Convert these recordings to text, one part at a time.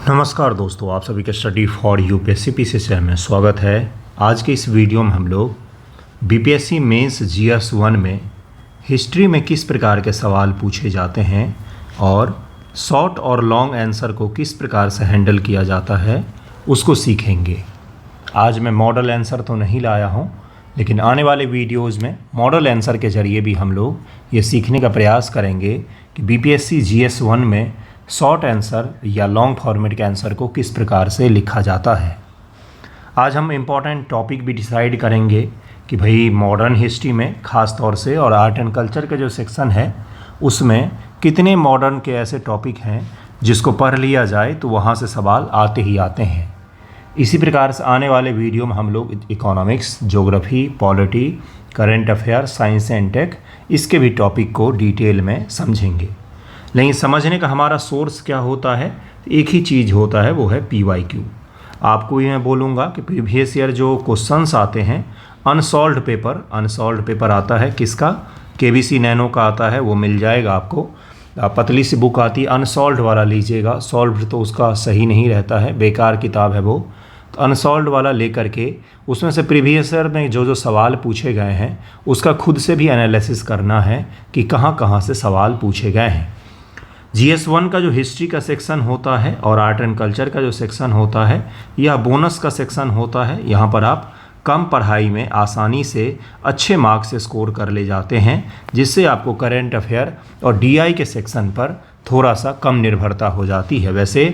नमस्कार दोस्तों, आप सभी के स्टडी फॉर यूपीएससी पीसीसी में स्वागत है। आज के इस वीडियो में हम लोग बीपीएससी मेंस जीएस 1 में हिस्ट्री में किस प्रकार के सवाल पूछे जाते हैं और शॉर्ट और लॉन्ग आंसर को किस प्रकार से हैंडल किया जाता है उसको सीखेंगे। आज मैं मॉडल आंसर तो नहीं लाया हूँ, लेकिन आने वाले वीडियोज़ में मॉडल आंसर के ज़रिए भी हम लोग ये सीखने का प्रयास करेंगे कि बीपीएससी जीएस 1 में शॉर्ट आंसर या लॉन्ग फॉर्मेट के आंसर को किस प्रकार से लिखा जाता है। आज हम इम्पॉर्टेंट टॉपिक भी डिसाइड करेंगे कि भाई मॉडर्न हिस्ट्री में ख़ास तौर से और आर्ट एंड कल्चर का जो सेक्शन है उसमें कितने मॉडर्न के ऐसे टॉपिक हैं जिसको पढ़ लिया जाए तो वहाँ से सवाल आते ही आते हैं। इसी प्रकार से आने वाले वीडियो में हम लोग economics, geography, polity, current affair, science and tech इसके भी टॉपिक को डिटेल में समझेंगे। लेकिन समझने का हमारा सोर्स क्या होता है, एक ही चीज़ होता है, वो है PYQ। आपको ये मैं बोलूँगा कि प्रीवियस ईयर जो क्वेश्चंस आते हैं अनसॉल्व्ड पेपर आता है किसका, KBC नैनो का आता है, वो मिल जाएगा आपको। पतली सी बुक आती है, अनसॉल्व्ड वाला लीजिएगा, सॉल्व्ड तो उसका सही नहीं रहता है, बेकार किताब है वो। तो अनसॉल्व्ड वाला लेकर के उसमें से प्रीवियस ईयर में जो सवाल पूछे गए हैं उसका खुद से भी एनालिसिस करना है कि कहाँ कहाँ से सवाल पूछे गए हैं। GS 1 का जो हिस्ट्री का सेक्शन होता है और आर्ट एंड कल्चर का जो सेक्शन होता है यह बोनस का सेक्शन होता है। यहाँ पर आप कम पढ़ाई में आसानी से अच्छे मार्क्स से स्कोर कर ले जाते हैं, जिससे आपको करंट अफेयर और DI के सेक्शन पर थोड़ा सा कम निर्भरता हो जाती है। वैसे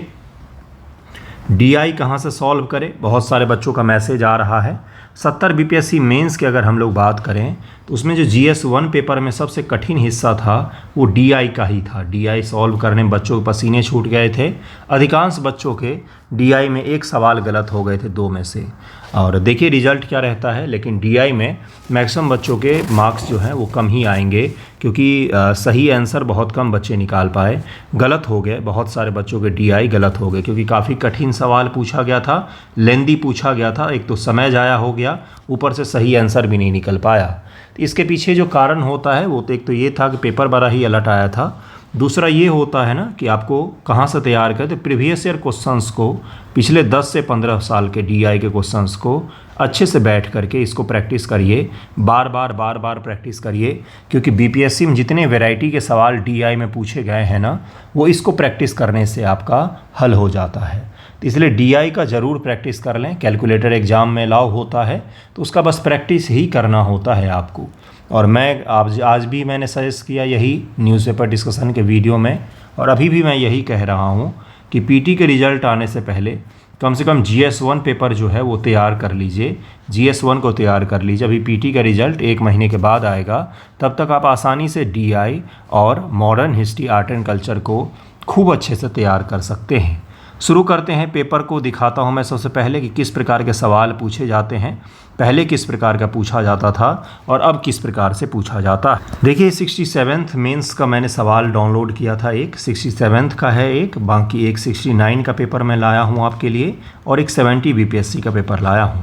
DI कहाँ से सॉल्व करें, बहुत सारे बच्चों का मैसेज आ रहा है। 70 बीपीएससी मेंस की अगर हम लोग बात करें तो उसमें जो GS 1 पेपर में सबसे कठिन हिस्सा था वो DI का ही था। DI सॉल्व करने में बच्चों के पसीने छूट गए थे। अधिकांश बच्चों के DI में एक सवाल गलत हो गए थे 2 में से, और देखिए रिजल्ट क्या रहता है। लेकिन DI में मैक्सिमम बच्चों के मार्क्स जो हैं वो कम ही आएंगे, क्योंकि सही आंसर बहुत कम बच्चे निकाल पाए, गलत हो गए। बहुत सारे बच्चों के DI गलत हो गए क्योंकि काफ़ी कठिन सवाल पूछा गया था, लेंदी पूछा गया था। एक तो समय ज़ाया हो गया, ऊपर से सही आंसर भी नहीं निकल पाया। तो इसके पीछे जो कारण होता है वो तो एक तो ये था कि पेपर बड़ा ही अलट आया था। दूसरा ये होता है ना कि आपको कहाँ से तैयार करें, तो प्रीवियस ईयर क्वेश्चंस को, पिछले 10 से 15 साल के DI के क्वेश्चंस को अच्छे से बैठ करके इसको प्रैक्टिस करिए, बार बार प्रैक्टिस करिए, क्योंकि बीपीएससी में जितने वैरायटी के सवाल DI में पूछे गए हैं ना वो इसको प्रैक्टिस करने से आपका हल हो जाता है। तो इसलिए DI का ज़रूर प्रैक्टिस कर लें। कैलकुलेटर एग्ज़ाम में अलाउ होता है तो उसका बस प्रैक्टिस ही करना होता है आपको। और मैं आज भी मैंने सजेस्ट किया यही न्यूज़पेपर डिस्कशन के वीडियो में, और अभी भी मैं यही कह रहा हूँ कि PT के रिज़ल्ट आने से पहले कम से कम GS 1 पेपर जो है वो तैयार कर लीजिए। GS 1 को तैयार कर लीजिए। अभी PT का रिज़ल्ट 1 महीने के बाद आएगा, तब तक आप आसानी से DI और modern history, art and culture को खूब अच्छे से तैयार कर सकते हैं। शुरू करते हैं। पेपर को दिखाता हूं मैं सबसे पहले कि किस प्रकार के सवाल पूछे जाते हैं, पहले किस प्रकार का पूछा जाता था और अब किस प्रकार से पूछा जाता है। देखिए 67th मेंस का मैंने सवाल डाउनलोड किया था, एक 67th का है, एक बाकी एक 69 का पेपर मैं लाया हूं आपके लिए, और एक 70 बीपीएससी का पेपर लाया हूं।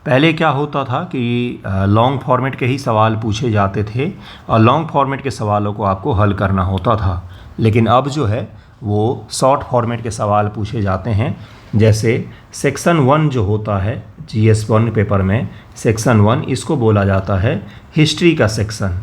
पहले क्या होता था कि लॉन्ग फॉर्मेट के ही सवाल पूछे जाते थे और लॉन्ग फॉर्मेट के सवालों को आपको हल करना होता था, लेकिन अब जो है वो शॉर्ट फॉर्मेट के सवाल पूछे जाते हैं। जैसे सेक्शन 1 जो होता है GS 1 पेपर में, सेक्शन 1 इसको बोला जाता है हिस्ट्री का सेक्शन,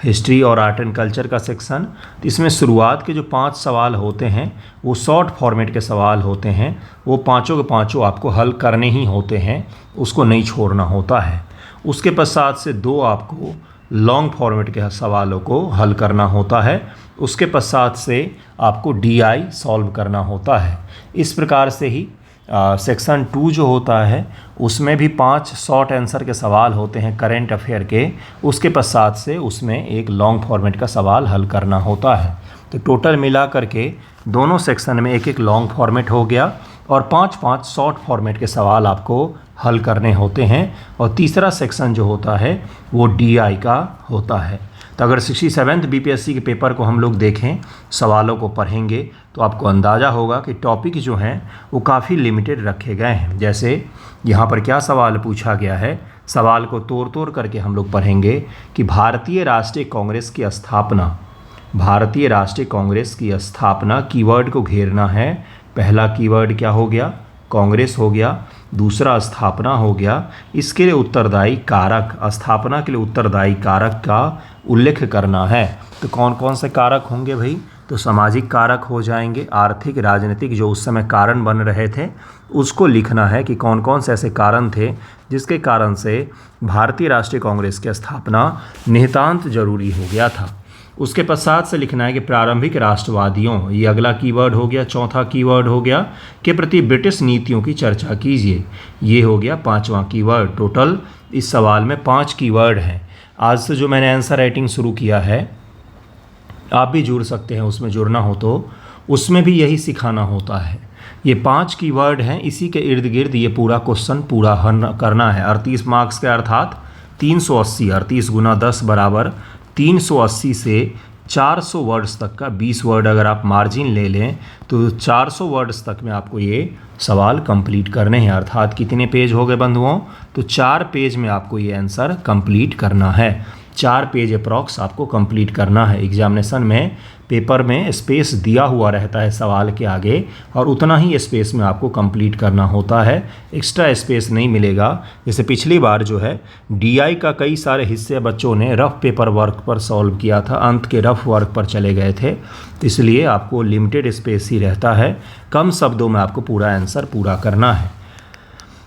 हिस्ट्री और आर्ट एंड कल्चर का सेक्शन। तो इसमें शुरुआत के जो 5 सवाल होते हैं वो शॉर्ट फॉर्मेट के सवाल होते हैं, वो पाँचों के पाँचों आपको हल करने ही होते हैं, उसको नहीं छोड़ना होता है। उसके पश्चात से 2 आपको लॉन्ग फॉर्मेट के सवालों को हल करना होता है। उसके पश्चात से आपको DI सॉल्व करना होता है। इस प्रकार से ही सेक्शन 2 जो होता है उसमें भी 5 शॉर्ट आंसर के सवाल होते हैं करंट अफेयर के। उसके पश्चात से उसमें एक लॉन्ग फॉर्मेट का सवाल हल करना होता है। तो टोटल मिला करके दोनों सेक्शन में एक लॉन्ग फॉर्मेट हो गया और 5 शॉर्ट फॉर्मेट के सवाल आपको हल करने होते हैं। और तीसरा सेक्शन जो होता है वो DI का होता है। तो अगर 67th बीपीएससी के पेपर को हम लोग देखें, सवालों को पढ़ेंगे तो आपको अंदाज़ा होगा कि टॉपिक जो हैं वो काफ़ी लिमिटेड रखे गए हैं। जैसे यहाँ पर क्या सवाल पूछा गया है, सवाल को तोड़ करके हम लोग पढ़ेंगे कि भारतीय राष्ट्रीय कांग्रेस की स्थापना, भारतीय राष्ट्रीय कांग्रेस की स्थापना कीवर्ड को घेरना है पहला कीवर्ड क्या हो गया, कांग्रेस हो गया। दूसरा स्थापना हो गया। इसके लिए उत्तरदायी कारक, स्थापना के लिए उत्तरदायी कारक का उल्लेख करना है। तो कौन कौन से कारक होंगे भाई, तो सामाजिक कारक हो जाएंगे, आर्थिक राजनीतिक जो उस समय कारण बन रहे थे उसको लिखना है कि कौन कौन से ऐसे कारण थे जिसके कारण से भारतीय राष्ट्रीय कांग्रेस की स्थापना नितांत जरूरी हो गया था। उसके पश्चात से लिखना है कि प्रारंभिक राष्ट्रवादियों, ये अगला कीवर्ड हो गया। चौथा कीवर्ड हो गया के प्रति ब्रिटिश नीतियों की चर्चा कीजिए, ये हो गया पांचवा कीवर्ड। टोटल इस सवाल में 5 कीवर्ड हैं। आज से जो मैंने आंसर राइटिंग शुरू किया है, आप भी जुड़ सकते हैं, उसमें जुड़ना हो तो उसमें भी यही सिखाना होता है। ये 5 कीवर्ड हैं, इसी के इर्द गिर्द ये पूरा क्वेश्चन पूरा करना है। 38 मार्क्स के अर्थात 380, 38 गुना 10 बराबर 380 से 400 वर्ड्स तक का 20 वर्ड अगर आप मार्जिन ले लें तो 400 वर्ड्स तक में आपको ये सवाल कंप्लीट करने हैं। अर्थात कितने पेज हो गए बंधुओं, तो 4 पेज में आपको ये आंसर कंप्लीट करना है। 4 पेज अप्रॉक्स आपको कंप्लीट करना है। एग्जामिनेशन में पेपर में स्पेस दिया हुआ रहता है सवाल के आगे, और उतना ही स्पेस में आपको कंप्लीट करना होता है, एक्स्ट्रा स्पेस नहीं मिलेगा। जैसे पिछली बार जो है डीआई का कई सारे हिस्से बच्चों ने रफ पेपर वर्क पर सॉल्व किया था, अंत के रफ वर्क पर चले गए थे, इसलिए आपको लिमिटेड स्पेस ही रहता है, कम शब्दों में आपको पूरा आंसर पूरा करना है।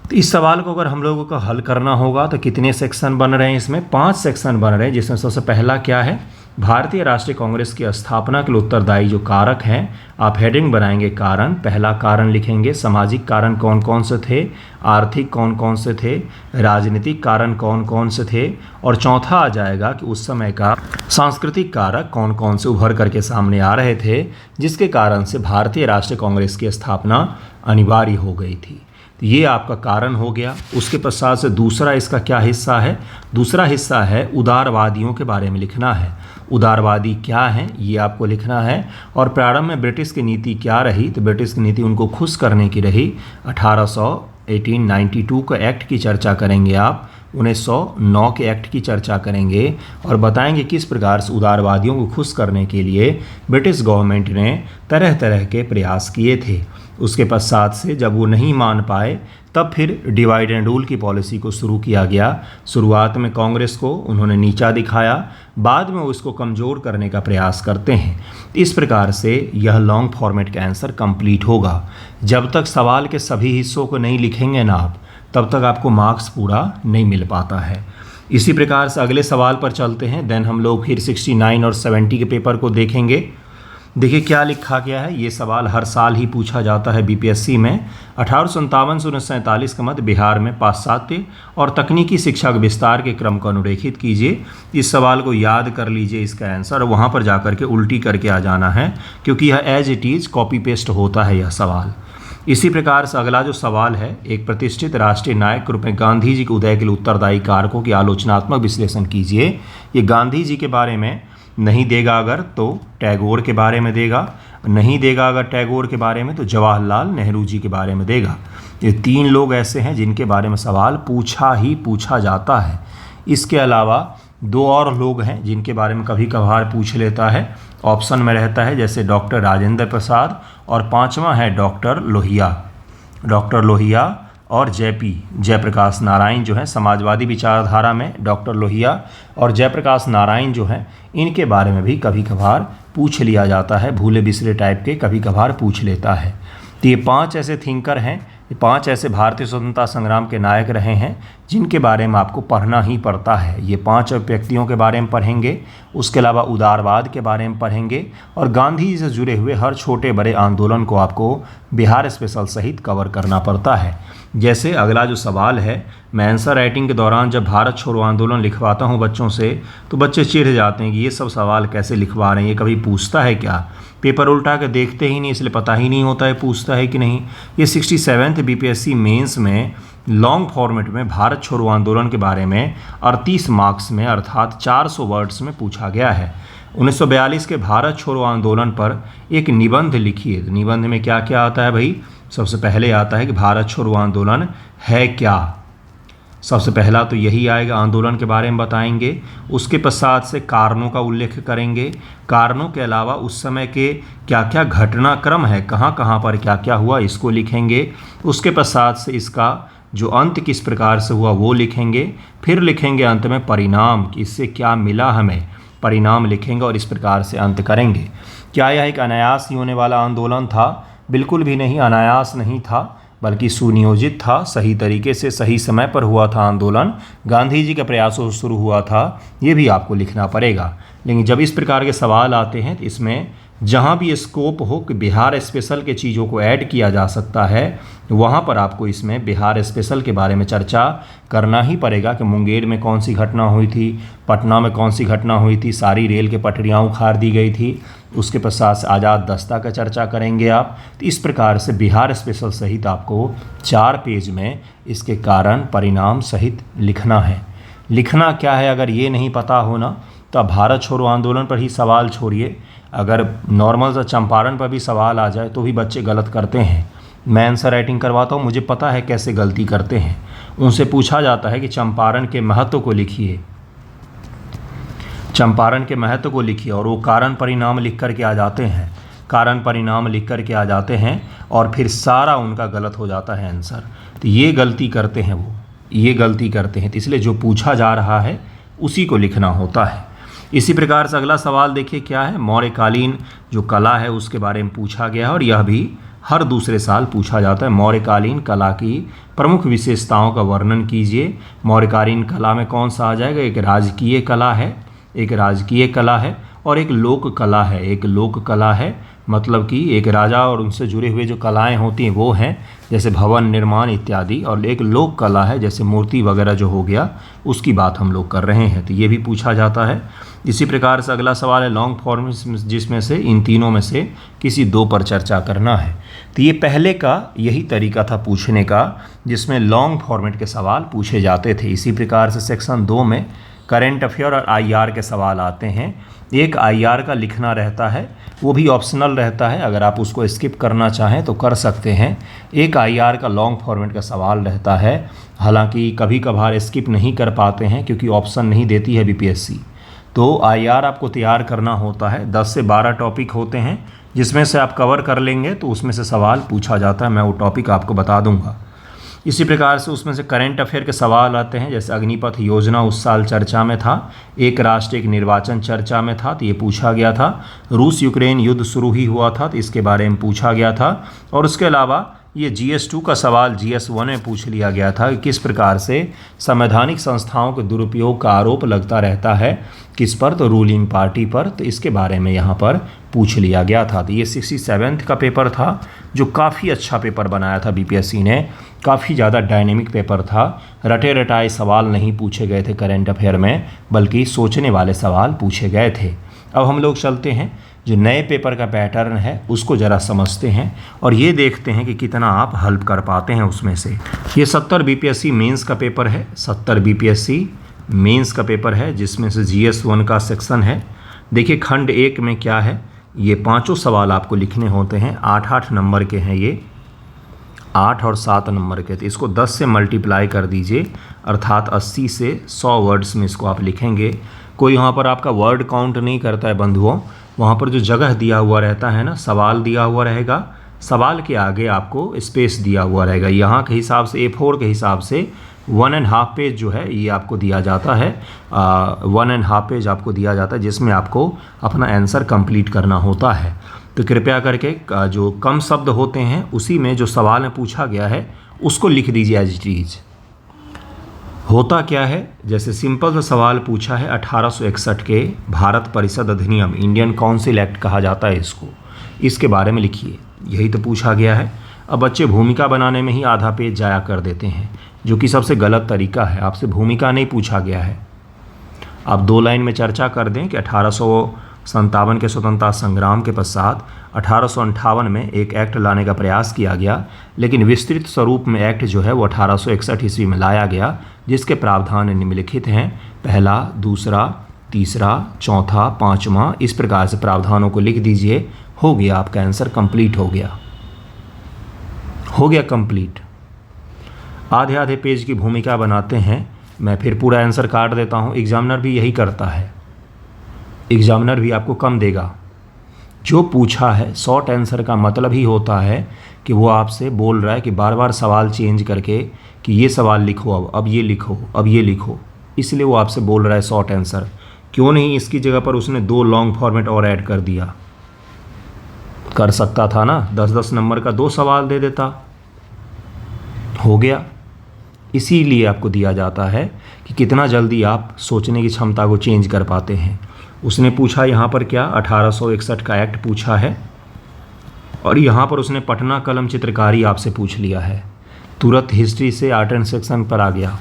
तो इस सवाल को अगर हम लोगों को हल करना होगा तो कितने सेक्शन बन रहे हैं, इसमें 5 सेक्शन बन रहे हैं, जिसमें सबसे पहला क्या है, भारतीय राष्ट्रीय कांग्रेस की स्थापना के लिए उत्तरदायी जो कारक हैं, आप हेडिंग बनाएंगे कारण। पहला कारण लिखेंगे, सामाजिक कारण कौन कौन से थे, आर्थिक कौन कौन से थे, राजनीतिक कारण कौन कौन से थे, और चौथा आ जाएगा कि उस समय का सांस्कृतिक कारक कौन कौन से उभर करके सामने आ रहे थे जिसके कारण से भारतीय राष्ट्रीय कांग्रेस की स्थापना अनिवार्य हो गई थी। तो ये आपका कारण हो गया। उसके पश्चात से दूसरा इसका क्या हिस्सा है, दूसरा हिस्सा है उदारवादियों के बारे में लिखना है। उदारवादी क्या हैं ये आपको लिखना है, और प्रारंभ में ब्रिटिश की नीति क्या रही, तो ब्रिटिश की नीति उनको खुश करने की रही। 1892 के एक्ट की चर्चा करेंगे आप, 1909 के एक्ट की चर्चा करेंगे और बताएंगे किस प्रकार से उदारवादियों को खुश करने के लिए ब्रिटिश गवर्नमेंट ने तरह तरह के प्रयास किए थे। उसके पश्चात से जब वो नहीं मान पाए तब फिर डिवाइड एंड रूल की पॉलिसी को शुरू किया गया। शुरुआत में कांग्रेस को उन्होंने नीचा दिखाया, बाद में वो इसको कमज़ोर करने का प्रयास करते हैं। इस प्रकार से यह लॉन्ग फॉर्मेट का आंसर कंप्लीट होगा। जब तक सवाल के सभी हिस्सों को नहीं लिखेंगे ना आप, तब तक आपको मार्क्स पूरा नहीं मिल पाता है। इसी प्रकार से अगले सवाल पर चलते हैं। देन हम लोग फिर 69 और 70 के पेपर को देखेंगे। देखिए क्या लिखा गया है, ये सवाल हर साल ही पूछा जाता है बीपीएससी में। 1857 से 1947 का मध्य बिहार में पाश्चात्य और तकनीकी शिक्षा के विस्तार के क्रम को अनुरेखित कीजिए। इस सवाल को याद कर लीजिए, इसका आंसर वहाँ पर जाकर के उल्टी करके आ जाना है, क्योंकि यह as it is copy paste होता है यह सवाल। इसी प्रकार से अगला जो सवाल है, एक प्रतिष्ठित राष्ट्रीय नायक के रूप में गांधी जी के उदय के लिए उत्तरदायी कारकों की आलोचनात्मक विश्लेषण कीजिए। ये गांधी जी के बारे में नहीं देगा अगर तो टैगोर के बारे में देगा, नहीं देगा अगर टैगोर के बारे में तो जवाहरलाल नेहरू जी के बारे में देगा। ये 3 लोग ऐसे हैं जिनके बारे में सवाल पूछा जाता है। इसके अलावा 2 और लोग हैं जिनके बारे में कभी कभार पूछ लेता है, ऑप्शन में रहता है, जैसे डॉक्टर राजेंद्र प्रसाद, और 5वां है डॉक्टर लोहिया और जयप्रकाश नारायण जो हैं समाजवादी विचारधारा में। डॉक्टर लोहिया और जयप्रकाश नारायण जो हैं, इनके बारे में भी कभी कभार पूछ लिया जाता है, भूले बिसरे टाइप के कभी कभार पूछ लेता है। तो ये 5 ऐसे थिंकर हैं, ये 5 ऐसे भारतीय स्वतंत्रता संग्राम के नायक रहे हैं जिनके बारे में आपको पढ़ना ही पड़ता है। ये 5 व्यक्तियों के बारे में पढ़ेंगे, उसके अलावा उदारवाद के बारे में पढ़ेंगे, और गांधी जी से जुड़े हुए हर छोटे बड़े आंदोलन को आपको बिहार स्पेशल सहित कवर करना पड़ता है। जैसे अगला जो सवाल है, मैं आंसर राइटिंग के दौरान जब भारत छोड़ो आंदोलन लिखवाता हूँ बच्चों से, तो बच्चे चिढ़ जाते हैं कि ये सब सवाल कैसे लिखवा रहे हैं, ये कभी पूछता है क्या। पेपर उल्टा के देखते ही नहीं, इसलिए पता ही नहीं होता है पूछता है कि नहीं। ये 67th बीपीएससी मेंस में लॉन्ग फॉर्मेट में भारत छोड़ो आंदोलन के बारे में 38 मार्क्स में अर्थात 400 वर्ड्स में पूछा गया है। 1942 के भारत छोड़ो आंदोलन पर एक निबंध लिखिए। निबंध में क्या क्या आता है भाई, सबसे पहले आता है कि भारत छोड़ो आंदोलन है क्या, सबसे पहला तो यही आएगा, आंदोलन के बारे में बताएंगे। उसके पश्चात से कारणों का उल्लेख करेंगे। कारणों के अलावा उस समय के क्या क्या घटनाक्रम है, कहाँ कहाँ पर क्या क्या हुआ, इसको लिखेंगे। उसके पश्चात से इसका जो अंत किस प्रकार से हुआ वो लिखेंगे। फिर लिखेंगे अंत में परिणाम कि इससे क्या मिला हमें, परिणाम लिखेंगे और इस प्रकार से अंत करेंगे। क्या यह एक अनायास ही होने वाला आंदोलन था? बिल्कुल भी नहीं, अनायास नहीं था, बल्कि सुनियोजित था। सही तरीके से सही समय पर हुआ था आंदोलन, गांधी जी के प्रयासों से शुरू हुआ था, ये भी आपको लिखना पड़ेगा। लेकिन जब इस प्रकार के सवाल आते हैं तो इसमें जहाँ भी स्कोप हो कि बिहार स्पेशल के चीज़ों को ऐड किया जा सकता है, वहाँ पर आपको इसमें बिहार स्पेशल के बारे में चर्चा करना ही पड़ेगा कि मुंगेर में कौन सी घटना हुई थी, पटना में कौन सी घटना हुई थी, सारी रेल के पटरियाँ उखाड़ दी गई थी। उसके पश्चात आज़ाद दस्ता का चर्चा करेंगे आप। तो इस प्रकार से बिहार स्पेशल सहित आपको 4 पेज में इसके कारण परिणाम सहित लिखना है। लिखना क्या है अगर ये नहीं पता होना तो भारत छोड़ो आंदोलन पर ही सवाल छोड़िए, अगर नॉर्मल सा चंपारण पर भी सवाल आ जाए तो भी बच्चे गलत करते हैं। मैं आंसर राइटिंग करवाता हूँ, मुझे पता है कैसे गलती करते हैं। उनसे पूछा जाता है कि चंपारण के महत्व को लिखिए, चंपारण के महत्व को लिखिए, और वो कारण परिणाम लिख कर के आ जाते हैं, कारण परिणाम लिख कर के आ जाते हैं और फिर सारा उनका गलत हो जाता है आंसर। तो ये गलती करते हैं वो, ये गलती करते हैं। तो इसलिए जो पूछा जा रहा है उसी को लिखना होता है। इसी प्रकार से अगला सवाल देखिए क्या है, मौर्यकालीन जो कला है उसके बारे में पूछा गया है और यह भी हर दूसरे साल पूछा जाता है। मौर्यकालीन कला की प्रमुख विशेषताओं का वर्णन कीजिए। मौर्यकालीन कला में कौन सा आ जाएगा? एक राजकीय कला है, एक राजकीय कला है और एक लोक कला है। एक लोक कला है मतलब कि एक राजा और उनसे जुड़े हुए जो कलाएं होती हैं वो हैं, जैसे भवन निर्माण इत्यादि, और एक लोक कला है जैसे मूर्ति वगैरह जो हो गया, उसकी बात हम लोग कर रहे हैं। तो ये भी पूछा जाता है। इसी प्रकार से अगला सवाल है लॉन्ग फॉर्म, जिसमें से इन तीनों में से किसी 2 पर चर्चा करना है। तो ये पहले का यही तरीका था पूछने का, जिसमें लॉन्ग फॉर्मेट के सवाल पूछे जाते थे। इसी प्रकार से सेक्शन 2 में करेंट अफेयर और आईआर के सवाल आते हैं। एक आईआर का लिखना रहता है, वो भी ऑप्शनल रहता है, अगर आप उसको स्किप करना चाहें तो कर सकते हैं। एक आईआर का लॉन्ग फॉर्मेट का सवाल रहता है, हालांकि कभी कभार स्किप नहीं कर पाते हैं क्योंकि ऑप्शन नहीं देती है बीपीएससी। तो आईआर आपको तैयार करना होता है, 10 से 12 टॉपिक होते हैं, जिसमें से आप कवर कर लेंगे तो उसमें से सवाल पूछा जाता है। मैं वो टॉपिक आपको बता दूंगा। इसी प्रकार से उसमें से करंट अफेयर के सवाल आते हैं, जैसे अग्निपथ योजना उस साल चर्चा में था, एक राष्ट्र एक निर्वाचन चर्चा में था, तो ये पूछा गया था। रूस यूक्रेन युद्ध शुरू ही हुआ था तो इसके बारे में पूछा गया था। और उसके अलावा ये GS2 का सवाल GS1 में पूछ लिया गया था कि किस प्रकार से संवैधानिक संस्थाओं के दुरुपयोग का आरोप लगता रहता है, किस पर? तो रूलिंग पार्टी पर। तो इसके बारे में यहाँ पर पूछ लिया गया था। तो ये 67th का पेपर था, जो काफ़ी अच्छा पेपर बनाया था बीपीएससी ने, काफ़ी ज़्यादा डायनेमिक पेपर था। रटे रटाए सवाल नहीं पूछे गए थे करंट अफेयर में, बल्कि सोचने वाले सवाल पूछे गए थे। अब हम लोग चलते हैं, जो नए पेपर का पैटर्न है उसको ज़रा समझते हैं और ये देखते हैं कि कितना आप हेल्प कर पाते हैं उसमें से। ये 70 बीपीएससी मेंस का पेपर है, 70 बीपीएससी मेंस का पेपर है, जिसमें से GS1 का सेक्शन है। देखिए खंड 1 में क्या है, ये 5 सवाल आपको लिखने होते हैं, 8-8 नंबर के हैं ये, 8 और 7 नंबर के। तो इसको 10 से मल्टीप्लाई कर दीजिए, अर्थात 80 से 100 वर्ड्स में इसको आप लिखेंगे। कोई वहाँ पर आपका वर्ड काउंट नहीं करता है बंधुओं, वहाँ पर जो जगह दिया हुआ रहता है ना, सवाल दिया हुआ रहेगा, सवाल के आगे आपको स्पेस दिया हुआ रहेगा। यहाँ के हिसाब से A4 के हिसाब से 1.5 पेज जो है ये आपको दिया जाता है, 1.5 पेज आपको दिया जाता है, जिसमें आपको अपना आंसर कंप्लीट करना होता है। तो कृपया करके जो कम शब्द होते हैं उसी में जो सवाल में पूछा गया है उसको लिख दीजिए एज इट इज। होता क्या है, जैसे सिंपल सा सवाल पूछा है 1861 के भारत परिषद अधिनियम, इंडियन काउंसिल एक्ट कहा जाता है इसको, इसके बारे में लिखिए, यही तो पूछा गया है। अब बच्चे भूमिका बनाने में ही आधा पेज जाया कर देते हैं, जो कि सबसे गलत तरीका है। आपसे भूमिका नहीं पूछा गया है, आप 2 लाइन में चर्चा कर दें कि 1857 के स्वतंत्रता संग्राम के पश्चात 1858 में एक एक्ट लाने का प्रयास किया गया, लेकिन विस्तृत स्वरूप में एक्ट जो है वो 1861 ईस्वी में लाया गया, जिसके प्रावधान निम्नलिखित हैं, पहला, दूसरा, तीसरा, चौथा, 5वां, इस प्रकार से प्रावधानों को लिख दीजिए। हो गया, आपका आंसर कंप्लीट हो गया, हो गया कंप्लीट। आधे आधे पेज की भूमिका बनाते हैं। मैं फिर पूरा आंसर काट देता हूँ। एग्जामिनर भी यही करता है, एग्जामिनर भी आपको कम देगा। जो पूछा है शॉर्ट आंसर का मतलब ही होता है कि वो आपसे बोल रहा है कि बार बार सवाल चेंज करके कि ये सवाल लिखो, अब ये लिखो, अब ये लिखो, इसलिए वो आपसे बोल रहा है शॉर्ट आंसर। क्यों नहीं इसकी जगह पर उसने 2 लॉन्ग फॉर्मेट और ऐड कर दिया? कर सकता था ना, 10-10 नंबर का 2 सवाल दे देता, हो गया। इसीलिए आपको दिया जाता है कि कितना जल्दी आप सोचने की क्षमता को चेंज कर पाते हैं। उसने पूछा यहाँ पर क्या, 1861 का एक्ट पूछा है, और यहाँ पर उसने पटना कलम चित्रकारी आपसे पूछ लिया है। तुरंत हिस्ट्री से आर्ट एंड सेक्शन पर आ गया।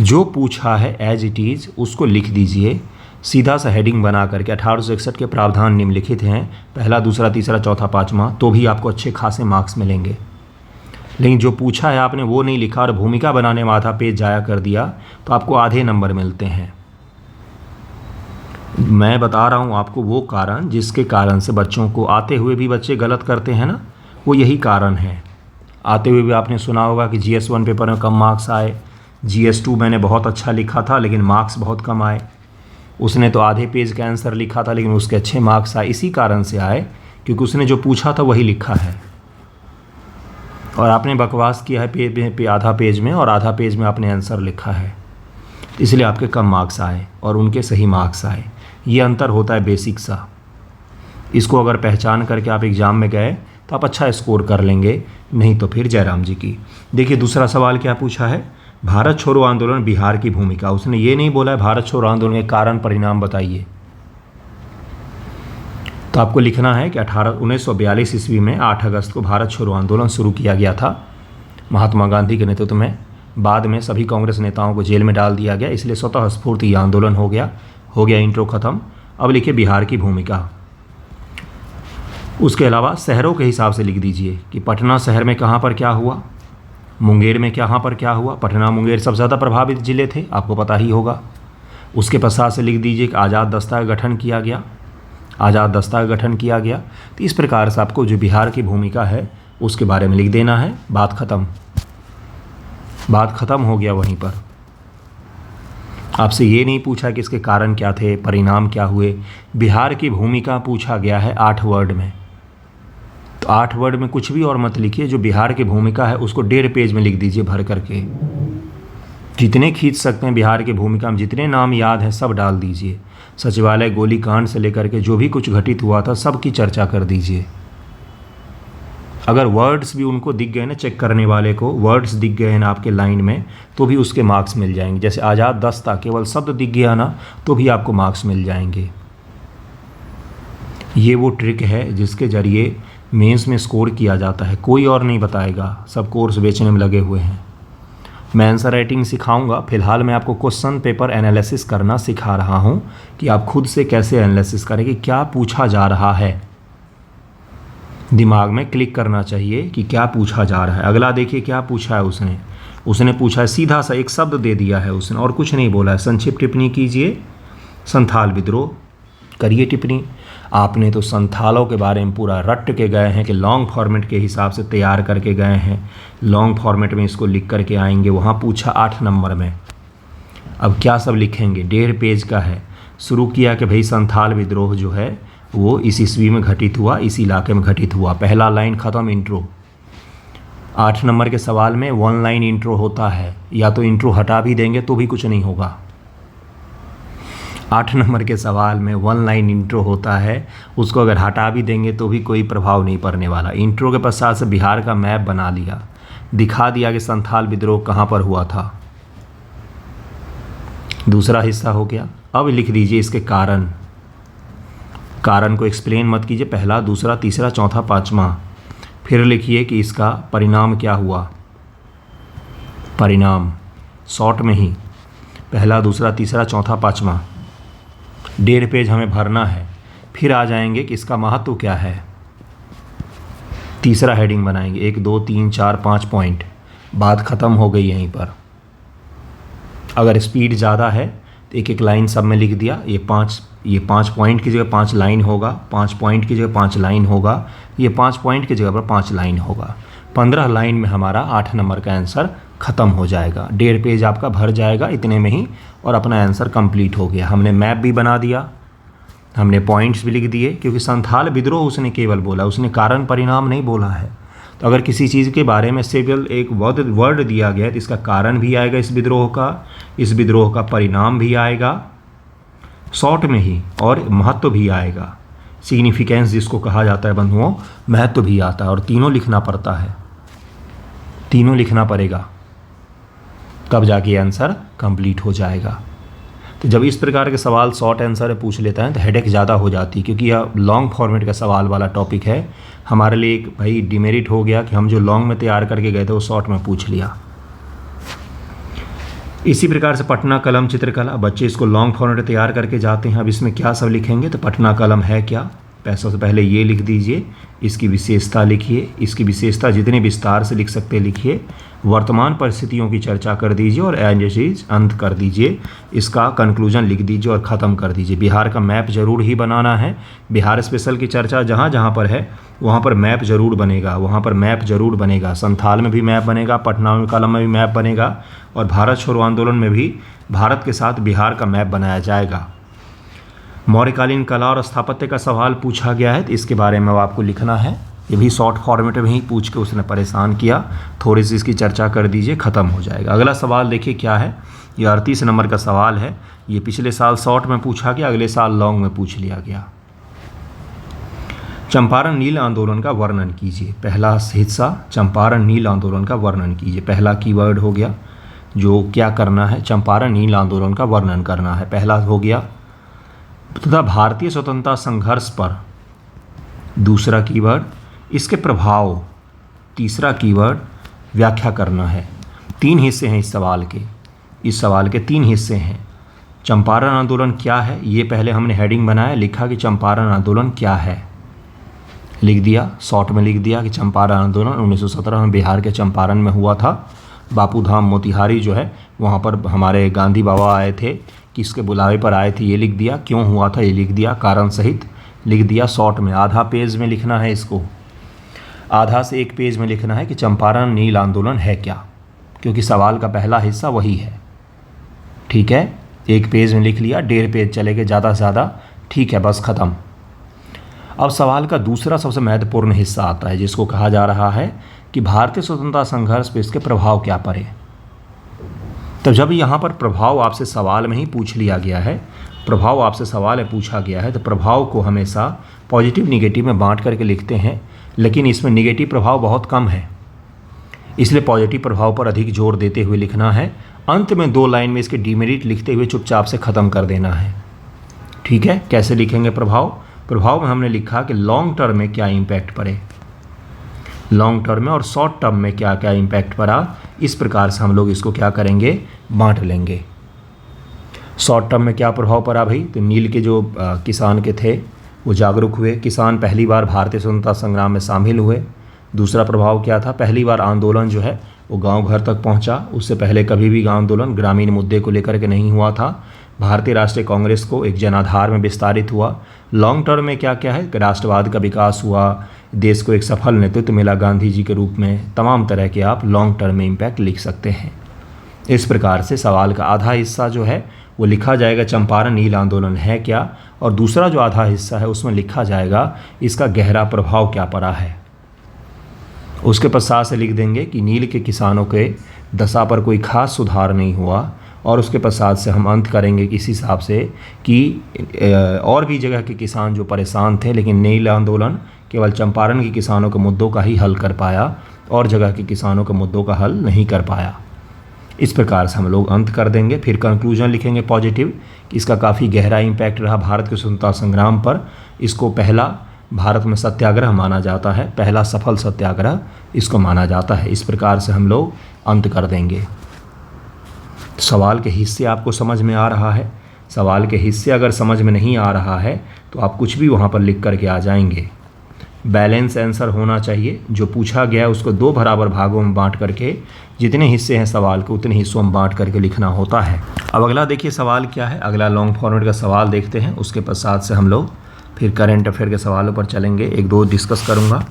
जो पूछा है एज इट इज़ उसको लिख दीजिए, सीधा सा हेडिंग बना करके। 1861 के प्रावधान निम्नलिखित हैं, पहला, दूसरा, तीसरा, चौथा, पाँचवा, तो भी आपको अच्छे खासे मार्क्स मिलेंगे। लेकिन जो पूछा है आपने वो नहीं लिखा और भूमिका बनाने में आधा पेज जाया कर दिया, तो आपको आधे नंबर मिलते हैं। मैं बता रहा हूँ आपको वो कारण जिसके कारण से बच्चों को, आते हुए भी बच्चे गलत करते हैं ना, वो यही कारण है। आते हुए भी आपने सुना होगा कि GS1 पेपर में कम मार्क्स आए, GS2 मैंने बहुत अच्छा लिखा था लेकिन मार्क्स बहुत कम आए। उसने तो आधे पेज का आंसर लिखा था लेकिन उसके अच्छे मार्क्स आए। इसी कारण से आए क्योंकि उसने जो पूछा था वही लिखा है, और आपने बकवास किया है आधा पेज में, और आधा पेज में आपने आंसर लिखा है, इसलिए आपके कम मार्क्स आए और उनके सही मार्क्स आए। ये अंतर होता है बेसिक सा। इसको अगर पहचान करके आप एग्ज़ाम में गए तो आप अच्छा स्कोर कर लेंगे, नहीं तो फिर जयराम जी की। देखिए दूसरा सवाल क्या पूछा है, भारत छोड़ो आंदोलन बिहार की भूमिका। उसने ये नहीं बोला है भारत छोड़ो आंदोलन के कारण परिणाम बताइए। तो आपको लिखना है कि 1942 ईस्वी में 8 अगस्त को भारत छोड़ो आंदोलन शुरू किया गया था महात्मा गांधी के नेतृत्व में। बाद में सभी कांग्रेस नेताओं को जेल में डाल दिया गया, इसलिए स्वतः स्फूर्त ये आंदोलन हो गया। इंट्रो ख़त्म। अब लिखिए बिहार की भूमिका। उसके अलावा शहरों के हिसाब से लिख दीजिए कि पटना शहर में कहाँ पर क्या हुआ, मुंगेर में कहाँ पर क्या हुआ। पटना मुंगेर सबसे ज़्यादा प्रभावित ज़िले थे, आपको पता ही होगा। उसके पश्चात से लिख दीजिए कि आज़ाद दस्ता का गठन किया गया, आज़ाद दस्ता का गठन किया गया। तो इस प्रकार से आपको जो बिहार की भूमिका है उसके बारे में लिख देना है। बात ख़त्म, बात ख़त्म हो गया वहीं पर। आपसे ये नहीं पूछा कि इसके कारण क्या थे, परिणाम क्या हुए। बिहार की भूमिका पूछा गया है 8 वर्ड में, तो 8 वर्ड में कुछ भी और मत लिखिए। जो बिहार की भूमिका है उसको 1.5 पेज में लिख दीजिए भर करके। जितने खींच सकते हैं बिहार की भूमिका में, जितने नाम याद हैं सब डाल दीजिए। सचिवालय गोलीकांड से लेकर के जो भी कुछ घटित हुआ था सब की चर्चा कर दीजिए। अगर वर्ड्स भी उनको दिख गए ना, चेक करने वाले को वर्ड्स दिख गए हैं ना आपके लाइन में, तो भी उसके मार्क्स मिल जाएंगे। जैसे आज़ाद दस्ता केवल शब्द दिख गया ना तो भी आपको मार्क्स मिल जाएंगे। ये वो ट्रिक है जिसके ज़रिए मेंस में स्कोर किया जाता है, कोई और नहीं बताएगा, सब कोर्स बेचने में लगे हुए हैं। मैं आंसर राइटिंग सिखाऊंगा, फिलहाल मैं आपको क्वेश्चन पेपर एनालिसिस करना सिखा रहा हूं कि आप खुद से कैसे एनालिसिस करें कि क्या पूछा जा रहा है। दिमाग में क्लिक करना चाहिए कि क्या पूछा जा रहा है। अगला देखिए क्या पूछा है उसने पूछा है, सीधा सा एक शब्द दे दिया है उसने और कुछ नहीं बोला है। संक्षिप्त टिप्पणी कीजिए, संथाल विद्रोह करिए टिप्पणी। आपने तो संथालों के बारे में पूरा रट के गए हैं कि लॉन्ग फॉर्मेट के हिसाब से तैयार करके गए हैं, लॉन्ग फॉर्मेट में इसको लिख करके आएंगे। वहाँ पूछा 8 नंबर में, अब क्या सब लिखेंगे, 1.5 पेज का है। शुरू किया कि भाई संथाल विद्रोह जो है वो इस ईस्वी में घटित हुआ, इस इलाके में घटित हुआ। पहला लाइन ख़त्म, इंट्रो। 8 नंबर के सवाल में 1 लाइन इंट्रो होता है, या तो इंट्रो हटा भी देंगे तो भी कुछ नहीं होगा। 8 नंबर के सवाल में 1 लाइन इंट्रो होता है, उसको अगर हटा भी देंगे तो भी कोई प्रभाव नहीं पड़ने वाला। इंट्रो के पश्चात से बिहार का मैप बना लिया, दिखा दिया कि संथाल विद्रोह कहाँ पर हुआ था। दूसरा हिस्सा हो गया। अब लिख दीजिए इसके कारण। कारण को एक्सप्लेन मत कीजिए, पहला, दूसरा, तीसरा, चौथा, पाँचवा। फिर लिखिए कि इसका परिणाम क्या हुआ। परिणाम शॉर्ट में ही, पहला, दूसरा, तीसरा, चौथा, पाँचवा। 1.5 पेज हमें भरना है। फिर आ जाएंगे कि इसका महत्व क्या है। तीसरा हेडिंग बनाएंगे, 1 2 3 4 5 पॉइंट। बात ख़त्म हो गई यहीं पर। अगर स्पीड ज़्यादा है तो एक लाइन सब में लिख दिया। ये 5 पॉइंट की जगह 5 लाइन होगा, 5 पॉइंट की जगह 5 लाइन होगा, ये 5 पॉइंट की जगह पर 5 लाइन होगा। 15 लाइन में हमारा 8 नंबर का आंसर ख़त्म हो जाएगा। 1.5 पेज आपका भर जाएगा इतने में ही और अपना आंसर कंप्लीट हो गया। हमने मैप भी बना दिया, हमने पॉइंट्स भी लिख दिए, क्योंकि संथाल विद्रोह उसने केवल बोला, उसने कारण परिणाम नहीं बोला है। तो अगर किसी चीज़ के बारे में केवल एक वर्ड दिया गया है तो इसका कारण भी आएगा इस विद्रोह का परिणाम भी आएगा शॉर्ट में ही, और महत्व भी आएगा, सिग्निफिकेंस जिसको कहा जाता है बंधुओं, महत्व भी आता है। और तीनों लिखना पड़ता है, तीनों लिखना पड़ेगा, तब जाके आंसर कंप्लीट हो जाएगा। तो जब इस प्रकार के सवाल शॉर्ट आंसर पूछ लेता है तो हेडेक ज़्यादा हो जाती है, क्योंकि यह लॉन्ग फॉर्मेट का सवाल वाला टॉपिक है। हमारे लिए एक भाई डिमेरिट हो गया कि हम जो लॉन्ग में तैयार करके गए थे वो शॉर्ट में पूछ लिया। इसी प्रकार से पटना कलम चित्रकला, बच्चे इसको लॉन्ग फॉर्मेट तैयार करके जाते हैं। अब इसमें क्या सब लिखेंगे, तो पटना कलम है क्या, सबसे पहले ये लिख दीजिए, इसकी विशेषता लिखिए, इसकी विशेषता जितने विस्तार से लिख सकते लिखिए, वर्तमान परिस्थितियों की चर्चा कर दीजिए और एज अंत कर दीजिए, इसका कंक्लूजन लिख दीजिए और ख़त्म कर दीजिए। बिहार का मैप जरूर ही बनाना है, बिहार स्पेशल की चर्चा जहाँ जहाँ पर है वहाँ पर मैप जरूर बनेगा, वहाँ पर मैप जरूर बनेगा। संथाल में भी मैप बनेगा, पटना कलम में भी मैप बनेगा, और भारत छोड़ो आंदोलन में भी भारत के साथ बिहार का मैप बनाया जाएगा। मौर्यकालीन कला और स्थापत्य का सवाल पूछा गया है, तो इसके बारे में आपको लिखना है। ये भी शॉर्ट फॉर्मेट में ही पूछ के उसने परेशान किया, थोड़ी सी इसकी चर्चा कर दीजिए, ख़त्म हो जाएगा। अगला सवाल देखिए क्या है, ये 38 नंबर का सवाल है। ये पिछले साल शॉर्ट में पूछा गया, अगले साल लॉन्ग में पूछ लिया गया। चंपारण नील आंदोलन का वर्णन कीजिए। पहला हिस्सा चंपारण नील आंदोलन का वर्णन कीजिए, पहला कीवर्ड हो गया जो क्या करना है, चंपारण नील आंदोलन का वर्णन करना है, पहला हो गया। तथा भारतीय स्वतंत्रता संघर्ष पर दूसरा कीवर्ड, इसके प्रभाव तीसरा कीवर्ड, व्याख्या करना है। 3 हिस्से हैं इस सवाल के 3 हिस्से हैं। चंपारण आंदोलन क्या है, ये पहले हमने हेडिंग बनाया, लिखा कि चंपारण आंदोलन क्या है, लिख दिया, शॉर्ट में लिख दिया कि चंपारण आंदोलन 1917 में बिहार के चंपारण में हुआ था। बापू धाम मोतिहारी जो है वहाँ पर हमारे गांधी बाबा आए थे, किसके बुलावे पर आए थे ये लिख दिया, क्यों हुआ था ये लिख दिया, कारण सहित लिख दिया। शॉर्ट में आधा पेज में लिखना है, इसको आधा से 1 पेज में लिखना है कि चंपारण नील आंदोलन है क्या, क्योंकि सवाल का पहला हिस्सा वही है। ठीक है, 1 पेज में लिख लिया, 1.5 पेज चलेगा ज़्यादा से ज़्यादा, ठीक है, बस ख़त्म। अब सवाल का दूसरा सबसे महत्वपूर्ण हिस्सा आता है, जिसको कहा जा रहा है कि भारतीय स्वतंत्रता संघर्ष पर इसके प्रभाव क्या पड़े। तब जब यहाँ पर प्रभाव आपसे सवाल में ही पूछ लिया गया है, प्रभाव आपसे सवाल में पूछा गया है, तो प्रभाव को हमेशा पॉजिटिव निगेटिव में बांट करके लिखते हैं, लेकिन इसमें निगेटिव प्रभाव बहुत कम है, इसलिए पॉजिटिव प्रभाव पर अधिक जोर देते हुए लिखना है। अंत में 2 लाइन में इसके डिमेरिट लिखते हुए चुपचाप से ख़त्म कर देना है। ठीक है, कैसे लिखेंगे प्रभाव में हमने लिखा कि लॉन्ग टर्म में क्या इम्पैक्ट पड़े, लॉन्ग टर्म में और शॉर्ट टर्म में क्या क्या इम्पैक्ट पड़ा, इस प्रकार से हम लोग इसको क्या करेंगे, बांट लेंगे। शॉर्ट टर्म में क्या प्रभाव पड़ा भाई, तो नील के जो किसान के थे वो जागरूक हुए, किसान पहली बार भारतीय स्वतंत्रता संग्राम में शामिल हुए। दूसरा प्रभाव क्या था, पहली बार आंदोलन जो है वो गांव घर तक पहुंचा, उससे पहले कभी भी आंदोलन ग्रामीण मुद्दे को लेकर के नहीं हुआ था। भारतीय राष्ट्रीय कांग्रेस को एक जनाधार में विस्तारित हुआ। लॉन्ग टर्म में क्या क्या है, राष्ट्रवाद का विकास हुआ, देश को एक सफल नेतृत्व मिला गांधी जी के रूप में, तमाम तरह के आप लॉन्ग टर्म में इम्पैक्ट लिख सकते हैं। इस प्रकार से सवाल का आधा हिस्सा जो है वो लिखा जाएगा चंपारण नील आंदोलन है क्या, और दूसरा जो आधा हिस्सा है उसमें लिखा जाएगा इसका गहरा प्रभाव क्या पड़ा है। उसके पश्चात से लिख देंगे कि नील के किसानों के दशा पर कोई खास सुधार नहीं हुआ, और उसके पश्चात से हम अंत करेंगे इस हिसाब से कि और भी जगह के किसान जो परेशान थे, लेकिन नील आंदोलन केवल चंपारण के किसानों के मुद्दों का ही हल कर पाया और जगह के किसानों के मुद्दों का हल नहीं कर पाया। इस प्रकार से हम लोग अंत कर देंगे। फिर कंक्लूजन लिखेंगे पॉजिटिव, इसका काफ़ी गहरा इम्पैक्ट रहा भारत के स्वतंत्रता संग्राम पर। इसको पहला भारत में सत्याग्रह माना जाता है, पहला सफल सत्याग्रह इसको माना जाता है। इस प्रकार से हम लोग अंत कर देंगे। सवाल के हिस्से आपको समझ में आ रहा है, सवाल के हिस्से अगर समझ में नहीं आ रहा है तो आप कुछ भी वहाँ पर लिख करके आ जाएंगे। बैलेंस आंसर होना चाहिए, जो पूछा गया है उसको 2 बराबर भागों में बांट करके जितने हिस्से हैं सवाल के उतने हिस्सों में बांट करके लिखना होता है। अब अगला देखिए सवाल क्या है, अगला लॉन्ग फॉर्मेट का सवाल देखते हैं। उसके पश्चात से हम लोग फिर करंट अफेयर के सवालों पर चलेंगे, 1-2 डिस्कस करूँगा।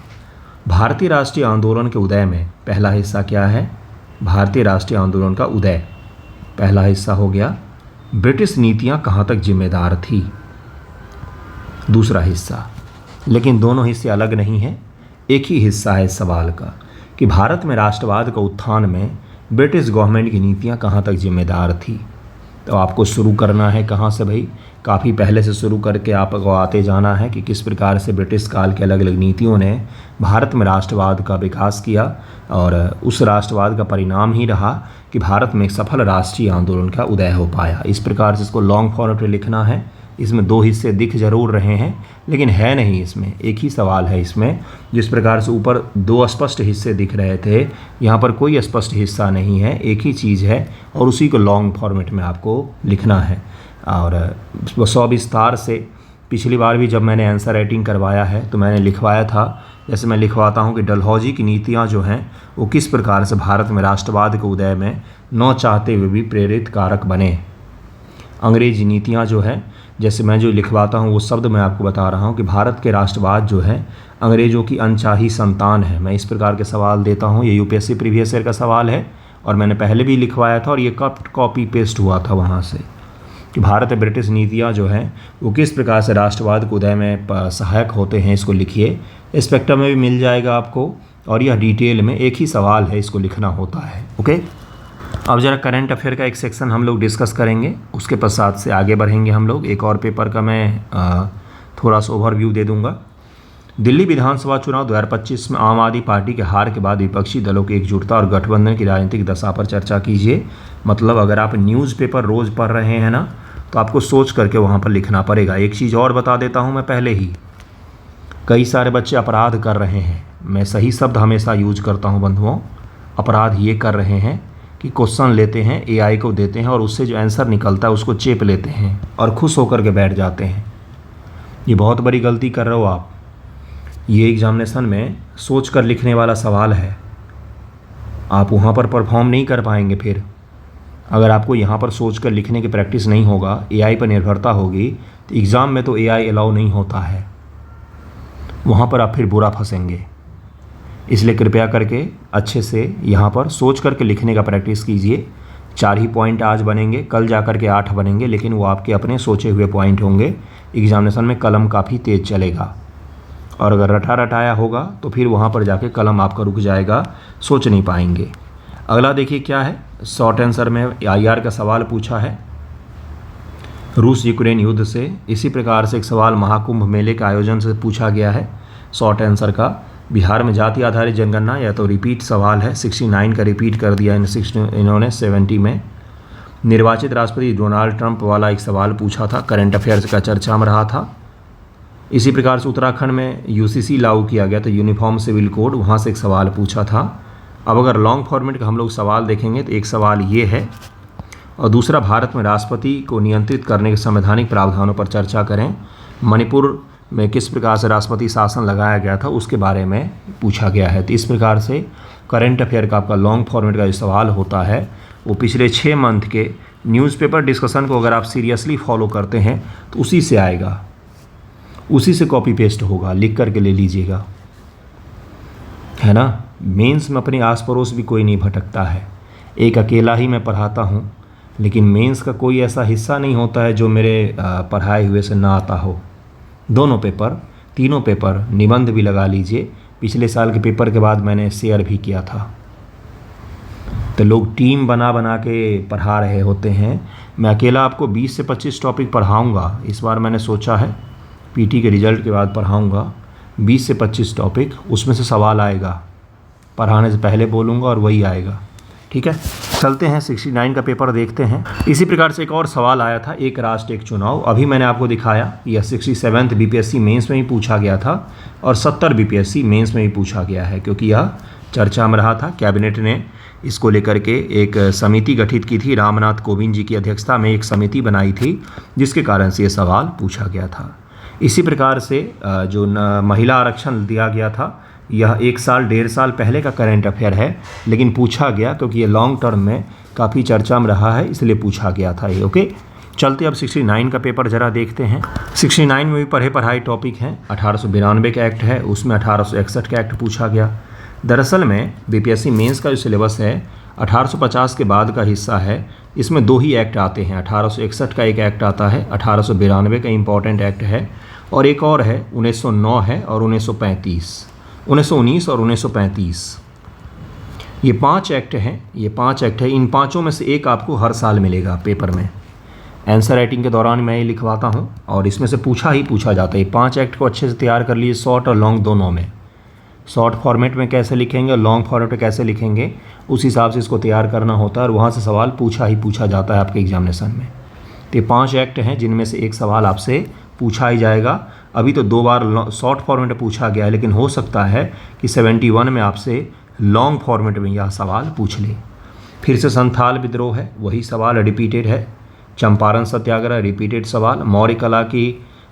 भारतीय राष्ट्रीय आंदोलन के उदय में पहला हिस्सा क्या है? भारतीय राष्ट्रीय आंदोलन का उदय पहला हिस्सा हो गया ब्रिटिश नीतियां कहाँ तक जिम्मेदार थी, दूसरा हिस्सा। लेकिन दोनों हिस्से अलग नहीं हैं, एक ही हिस्सा है इस सवाल का कि भारत में राष्ट्रवाद का उत्थान में ब्रिटिश गवर्नमेंट की नीतियां कहाँ तक जिम्मेदार थी। तो आपको शुरू करना है कहाँ से भाई? काफ़ी पहले से शुरू करके आपको आते जाना है कि किस प्रकार से ब्रिटिश काल के अलग अलग नीतियों ने भारत में राष्ट्रवाद का विकास किया और उस राष्ट्रवाद का परिणाम ही रहा कि भारत में एक सफल राष्ट्रीय आंदोलन का उदय हो पाया। इस प्रकार से इसको लॉन्ग फॉर्मेट में लिखना है। इसमें दो हिस्से दिख जरूर रहे हैं लेकिन है नहीं, इसमें एक ही सवाल है। इसमें जिस प्रकार से ऊपर दो स्पष्ट हिस्से दिख रहे थे, यहाँ पर कोई स्पष्ट हिस्सा नहीं है, एक ही चीज़ है और उसी को लॉन्ग फॉर्मेट में आपको लिखना है। और सविस्तार से पिछली बार भी जब मैंने आंसर राइटिंग करवाया है तो मैंने लिखवाया था, जैसे मैं लिखवाता हूँ कि डलहौजी की नीतियाँ जो हैं वो किस प्रकार से भारत में राष्ट्रवाद के उदय में न चाहते हुए भी प्रेरित कारक बने। अंग्रेजी नीतियाँ जो है, जैसे मैं जो लिखवाता हूँ वो शब्द मैं आपको बता रहा हूँ कि भारत के राष्ट्रवाद जो है अंग्रेज़ों की अनचाही संतान है। मैं इस प्रकार के सवाल देता हूँ। ये यूपीएससी प्रीवियस ईयर का सवाल है और मैंने पहले भी लिखवाया था और ये कॉपी पेस्ट हुआ था वहाँ से कि भारत में ब्रिटिश नीतियाँ जो हैं वो किस प्रकार से राष्ट्रवाद के उदय में सहायक होते हैं। इसको लिखिए, स्पेक्ट्रम में भी मिल जाएगा आपको और यह डिटेल में एक ही सवाल है, इसको लिखना होता है। ओके, अब ज़रा करंट अफेयर का एक सेक्शन हम लोग डिस्कस करेंगे, उसके पश्चात से आगे बढ़ेंगे हम लोग। एक और पेपर का मैं थोड़ा सा ओवरव्यू दे दूंगा। दिल्ली विधानसभा चुनाव 2025 में आम आदमी पार्टी के हार के बाद विपक्षी दलों की एकजुटता और गठबंधन की राजनीतिक दशा पर चर्चा कीजिए। मतलब अगर आप न्यूज़पेपर रोज़ पढ़ रहे हैं ना तो आपको सोच करके वहाँ पर लिखना पड़ेगा। एक चीज़ और बता देता हूँ मैं पहले ही, कई सारे बच्चे अपराध कर रहे हैं। मैं सही शब्द हमेशा यूज करता हूँ बंधुओं। अपराध ये कर रहे हैं कि क्वेश्चन लेते हैं, एआई को देते हैं और उससे जो आंसर निकलता है उसको चेप लेते हैं और खुश होकर के बैठ जाते हैं। ये बहुत बड़ी गलती कर रहे हो आप। ये एग्जामिनेशन में सोच कर लिखने वाला सवाल है, आप वहाँ पर परफॉर्म नहीं कर पाएंगे। फिर अगर आपको यहाँ पर सोच कर लिखने की प्रैक्टिस नहीं होगा, एआई पर निर्भरता होगी, तो एग्ज़ाम में तो एआई अलाउ नहीं होता है, वहाँ पर आप फिर बुरा फंसेंगे। इसलिए कृपया करके अच्छे से यहाँ पर सोच करके लिखने का प्रैक्टिस कीजिए। 4 ही पॉइंट आज बनेंगे, कल जा कर के 8 बनेंगे, लेकिन वो आपके अपने सोचे हुए पॉइंट होंगे। एग्जामिनेशन में कलम काफ़ी तेज़ चलेगा और अगर रटा रटाया होगा तो फिर वहाँ पर जाके कलम आपका रुक जाएगा, सोच नहीं पाएंगे। अगला देखिए क्या है, शॉर्ट आंसर में आईआर का सवाल पूछा है रूस यूक्रेन युद्ध से। इसी प्रकार से एक सवाल महाकुंभ मेले के आयोजन से पूछा गया है शॉर्ट आंसर का। बिहार में जाति आधारित जनगणना, या तो रिपीट सवाल है, 69 का रिपीट कर दिया इन्होंने 70 में। निर्वाचित राष्ट्रपति डोनाल्ड ट्रंप वाला एक सवाल पूछा था, करंट अफेयर्स का चर्चा में रहा था। इसी प्रकार से उत्तराखंड में यूसीसी लागू किया गया तो यूनिफॉर्म सिविल कोड, वहाँ से एक सवाल पूछा था। अब अगर लॉन्ग फॉर्मेट का हम लोग सवाल देखेंगे तो एक सवाल ये है और दूसरा भारत में राष्ट्रपति को नियंत्रित करने के संवैधानिक प्रावधानों पर चर्चा करें। मणिपुर में किस प्रकार से राष्ट्रपति शासन लगाया गया था उसके बारे में पूछा गया है। तो इस प्रकार से करंट अफेयर का आपका लॉन्ग फॉर्मेट का जो सवाल होता है वो पिछले 6 मंथ के न्यूज़पेपर डिस्कशन को अगर आप सीरियसली फॉलो करते हैं तो उसी से आएगा, उसी से कॉपी पेस्ट होगा, लिख करके ले लीजिएगा, है ना। मेंस में अपने आस पड़ोस भी कोई नहीं भटकता है, एक अकेला ही मैं पढ़ाता हूँ, लेकिन मेंस का कोई ऐसा हिस्सा नहीं होता है जो मेरे पढ़ाए हुए से ना आता हो। दोनों पेपर, तीनों पेपर, निबंध भी लगा लीजिए, पिछले साल के पेपर के बाद मैंने शेयर भी किया था। तो लोग टीम बना बना के पढ़ा रहे होते हैं, मैं अकेला आपको 20 से 25 टॉपिक पढ़ाऊँगा। इस बार मैंने सोचा है पीटी के रिजल्ट के बाद पढ़ाऊँगा 20 से 25 टॉपिक, उसमें से सवाल आएगा, पढ़ाने से पहले बोलूँगा और वही आएगा। ठीक है, चलते हैं 69 का पेपर देखते हैं। इसी प्रकार से एक और सवाल आया था, एक राष्ट्र एक चुनाव। अभी मैंने आपको दिखाया यह 67th बीपीएससी मेंस में ही पूछा गया था और 70 बीपीएससी मेंस में ही पूछा गया है, क्योंकि यह चर्चा में रहा था। कैबिनेट ने इसको लेकर के एक समिति गठित की थी, रामनाथ कोविंद जी की अध्यक्षता में एक समिति बनाई थी, जिसके कारण से ये सवाल पूछा गया था। इसी प्रकार से जो महिला आरक्षण दिया गया था, यह 1 साल 1.5 साल पहले का करंट अफेयर है, लेकिन पूछा गया क्योंकि ये लॉन्ग टर्म में काफ़ी चर्चा में रहा है, इसलिए पूछा गया था ये। ओके, चलते अब 69 का पेपर जरा देखते हैं। 69 में भी पढ़े पढ़ाई टॉपिक हैं। 1892 का एक्ट है, उसमें 1861 का एक्ट पूछा गया। दरअसल में बीपीएससी मेंस का जो सिलेबस है 1850 के बाद का हिस्सा है। इसमें दो ही एक्ट आते हैं, 1861 का एक एक्ट आता है, 1892 का इम्पॉर्टेंट एक्ट है, और एक और है 1909 है और 1919 और 1935। ये 5 एक्ट हैं, ये 5 एक्ट है। इन पाँचों में से एक आपको हर साल मिलेगा पेपर में। आंसर राइटिंग के दौरान मैं ये लिखवाता हूँ और इसमें से पूछा ही पूछा जाता है। 5 एक्ट को अच्छे से तैयार कर लीजिए, शॉर्ट और लॉन्ग दोनों में। शॉर्ट फॉर्मेट में कैसे लिखेंगे और लॉन्ग फॉर्मेट में कैसे लिखेंगे, उस हिसाब से इसको तैयार करना होता है और वहाँ से सवाल पूछा ही पूछा जाता है आपके एग्जामिनेशन में। तो ये 5 एक्ट हैं जिनमें से एक सवाल आपसे पूछा ही जाएगा। अभी तो 2 बार शॉर्ट फॉर्मेट में पूछा गया है, लेकिन हो सकता है कि 71 में आपसे लॉन्ग फॉर्मेट में यह सवाल पूछ ले। फिर से संथाल विद्रोह है, वही सवाल रिपीटेड है। चंपारण सत्याग्रह रिपीटेड सवाल।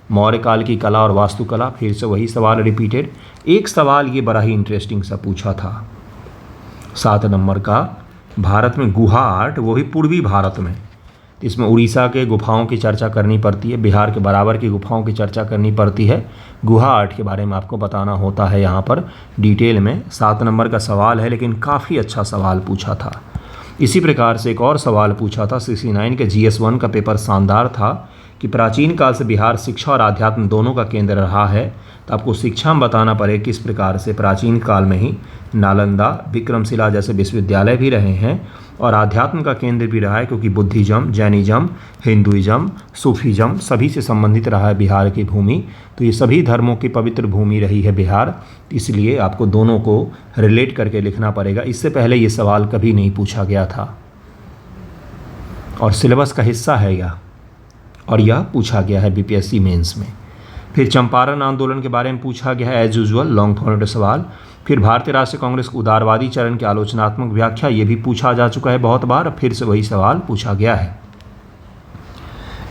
मौर्य काल की कला और वास्तुकला, फिर से वही सवाल रिपीटेड। एक सवाल ये बड़ा ही इंटरेस्टिंग सा पूछा था 7 नंबर का, भारत में गुहा आर्ट, वो भी पूर्वी भारत में। इसमें उड़ीसा के गुफाओं की चर्चा करनी पड़ती है, बिहार के बराबर की गुफाओं की चर्चा करनी पड़ती है। गुहा आर्ट के बारे में आपको बताना होता है यहाँ पर डिटेल में। 7 नंबर का सवाल है, लेकिन काफ़ी अच्छा सवाल पूछा था। इसी प्रकार से एक और सवाल पूछा था 69 के GS1 का पेपर शानदार था कि प्राचीन काल से बिहार शिक्षा और आध्यात्म दोनों का केंद्र रहा है। तो आपको शिक्षा में बताना पड़े किस प्रकार से प्राचीन काल में ही नालंदा, विक्रमशिला जैसे विश्वविद्यालय भी रहे हैं और आध्यात्म का केंद्र भी रहा है, क्योंकि बुद्धिज़्म, जैनिज़्म, हिंदुइज़्म, सूफीज़्म सभी से संबंधित रहा है बिहार की भूमि। तो ये सभी धर्मों की पवित्र भूमि रही है बिहार, इसलिए आपको दोनों को रिलेट करके लिखना पड़ेगा। इससे पहले ये सवाल कभी नहीं पूछा गया था और सिलेबस का हिस्सा है यह, और यह पूछा गया है बीपीएससी मेंस में। फिर चंपारण आंदोलन के बारे में पूछा गया है एज यूजुअल, लॉन्ग फॉर्मेट सवाल। फिर भारतीय राष्ट्रीय कांग्रेस के उदारवादी चरण की आलोचनात्मक व्याख्या, ये भी पूछा जा चुका है बहुत बार, फिर से वही सवाल पूछा गया है।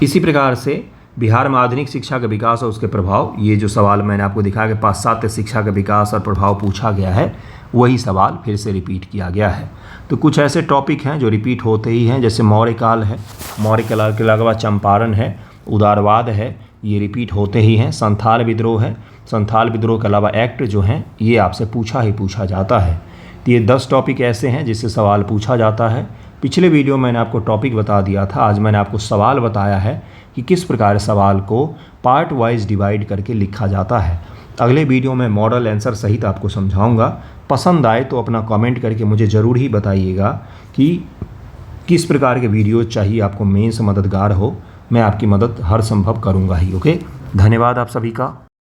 इसी प्रकार से बिहार में आधुनिक शिक्षा का विकास और उसके प्रभाव, ये जो सवाल मैंने आपको दिखाया कि पाश्चात्य शिक्षा का विकास और प्रभाव पूछा गया है, वही सवाल फिर से रिपीट किया गया है। तो कुछ ऐसे टॉपिक हैं जो रिपीट होते ही हैं, जैसे मौर्य काल है, मौर्य काल के अलावा चंपारण है, उदारवाद है, ये रिपीट होते ही हैं। संथाल विद्रोह है, संथाल विद्रोह के अलावा एक्ट जो हैं ये आपसे पूछा ही पूछा जाता है। तो ये 10 टॉपिक ऐसे हैं जिससे सवाल पूछा जाता है। पिछले वीडियो मैंने आपको टॉपिक बता दिया था, आज मैंने आपको सवाल बताया है कि किस प्रकार सवाल को पार्ट वाइज डिवाइड करके लिखा जाता है। अगले वीडियो में मॉडल आंसर सहित आपको समझाऊंगा। पसंद आए तो अपना कमेंट करके मुझे ज़रूर ही बताइएगा कि किस प्रकार के वीडियो चाहिए आपको, मेंस मददगार हो। मैं आपकी मदद हर संभव करूंगा ही। ओके, धन्यवाद आप सभी का।